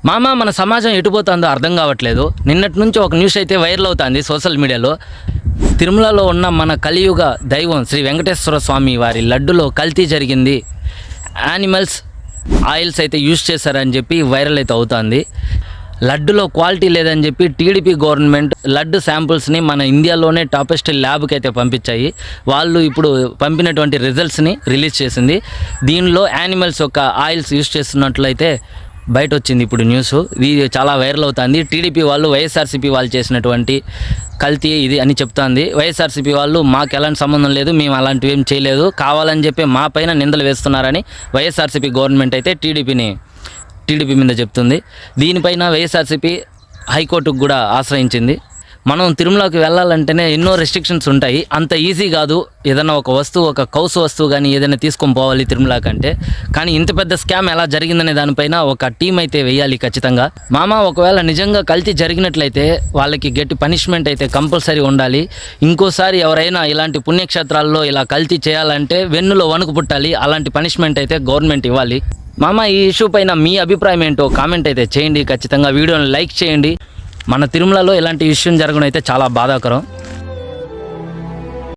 మామ మన సమాజం ఎటుపోతుందో అర్థం కావట్లేదు. నిన్నటి నుంచి ఒక న్యూస్ అయితే వైరల్ అవుతుంది సోషల్ మీడియాలో. తిరుమలలో ఉన్న మన కలియుగ దైవం శ్రీ వెంకటేశ్వర స్వామి వారి లడ్డులో కల్తీ జరిగింది, యానిమల్స్ ఆయిల్స్ అయితే యూజ్ చేశారని చెప్పి వైరల్ అయితే అవుతుంది. లడ్డులో క్వాలిటీ లేదని చెప్పి టీడీపీ గవర్నమెంట్ లడ్డు శాంపుల్స్ని మన ఇండియాలోనే టాపెస్ట్ ల్యాబ్కి అయితే పంపించాయి. వాళ్ళు ఇప్పుడు పంపినటువంటి రిజల్ట్స్ని రిలీజ్ చేసింది. దీనిలో యానిమల్స్ యొక్క ఆయిల్స్ యూజ్ చేస్తున్నట్లయితే బయట వచ్చింది ఇప్పుడు న్యూస్. ఇది చాలా వైరల్ అవుతుంది. టీడీపీ వాళ్ళు వైఎస్ఆర్సీపీ వాళ్ళు చేసినటువంటి కల్తీ ఇది అని చెప్తుంది. వైఎస్ఆర్సీపీ వాళ్ళు మాకు ఎలాంటి సంబంధం లేదు, మేము అలాంటివి ఏం చేయలేదు, కావాలని చెప్పి మా పైన నిందలు వేస్తున్నారని వైఎస్ఆర్సీపీ గవర్నమెంట్ అయితే టీడీపీ మీద చెప్తుంది. దీనిపైన వైఎస్ఆర్సీపీ హైకోర్టుకు కూడా ఆశ్రయించింది. మనం తిరుమలకి వెళ్ళాలంటేనే ఎన్నో రెస్ట్రిక్షన్స్ ఉంటాయి, అంత ఈజీ కాదు. ఏదైనా ఒక వస్తువు, ఒక కౌసు వస్తువు కానీ ఏదైనా తీసుకొని పోవాలి తిరుమల కంటే. కానీ ఇంత పెద్ద స్కామ్ ఎలా జరిగిందనే దానిపైన ఒక టీం అయితే వేయాలి ఖచ్చితంగా. మామ ఒకవేళ నిజంగా కల్తీ జరిగినట్లయితే వాళ్ళకి గట్టి పనిష్మెంట్ అయితే కంపల్సరీ ఉండాలి. ఇంకోసారి ఎవరైనా ఇలాంటి పుణ్యక్షేత్రాల్లో ఇలా కల్తీ చేయాలంటే వెన్నులో వణుకు పుట్టాలి. అలాంటి పనిష్మెంట్ అయితే గవర్నమెంట్ ఇవ్వాలి. మామ ఈ ఇష్యూ పైన మీ అభిప్రాయం ఏంటో కామెంట్ అయితే చేయండి. ఖచ్చితంగా వీడియోని లైక్ చేయండి. మన తిరుమలలో ఇలాంటి ఇష్యూ జరగడం అయితే చాలా బాధాకరం.